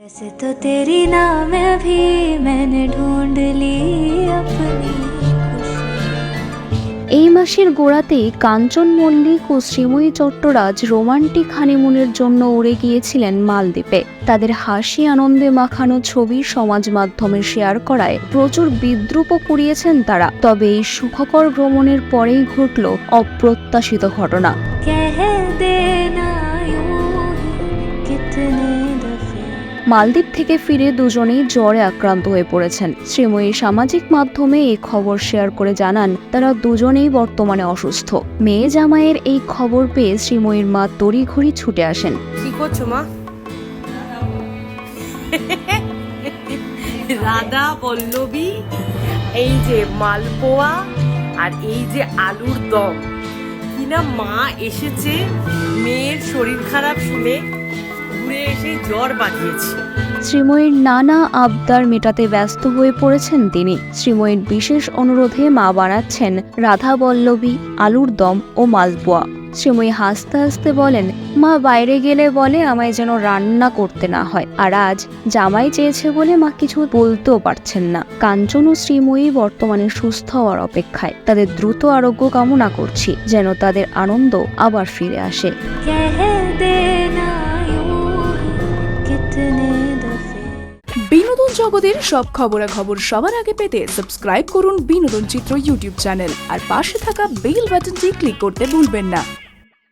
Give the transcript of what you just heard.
वैसे तो तेरी नाम भी मैंने ढूंढ ली अपनी এই মাসের গোড়াতেই কাঞ্চন মল্লিক ও শ্রীময়ী চট্টরাজ রোমান্টিক হানিমুনের জন্য উড়ে গিয়েছিলেন মালদ্বীপে। তাদের হাসি আনন্দে মাখানো ছবি সমাজ মাধ্যমে শেয়ার করায় প্রচুর বিদ্রূপও কুড়িয়েছেন তারা। তবে এই সুখকর ভ্রমণের পরেই ঘটল অপ্রত্যাশিত ঘটনা। कह देना यूं ही कितने दफे মালদ্বীপ থেকে ফিরে দুজনেই জ্বরে আক্রান্ত হয়ে পড়েছেন। শ্রীময়ী সামাজিক মাধ্যমে এই খবর শেয়ার করে জানান তারা দুজনেই বর্তমানে অসুস্থ। মেয়ে জামাইয়ের এই খবর পেয়ে শ্রীময়ীর মা তড়িঘড়ি ছুটে আসেন। কি করছো মা? রাধা পল্লবী, এই যে মালপোয়া আর এই যে আলুর দম কিনা মা এসেছে মেয়ের শরীর খারাপ শুনে ঘুরে এসে জ্বর বাঁধিয়েছে। শ্রীময়ীর নানা আবদার মেটাতে ব্যস্ত হয়ে পড়েছেন তিনি। শ্রীময়ীর বিশেষ অনুরোধে মা বানাচ্ছেন রাধা পল্লবী, আলুর দম ও মালপোয়া। শ্রীময়ী হাসতে হাসতে বলেন, মা বাইরে গেলে বলে আমায় যেন রান্না করতে না হয়, আর আজ জামাই চেয়েছে বলে মা কিছু বলতেও পারছেন না। কাঞ্চন ও শ্রীময়ী বর্তমানে সুস্থ হওয়ার অপেক্ষায়। তাদের দ্রুত আরোগ্য কামনা করছি, যেন তাদের আনন্দ আবার ফিরে আসে। कह देना यूं ही कितने दफे বিনোদন জগতের সব খবরাখবর সবার আগে পেতে সাবস্ক্রাইব করুন বিনোদন চিত্র ইউটিউব চ্যানেল আর পাশে থাকা বেল বাটনটি ক্লিক করতে ভুলবেন না।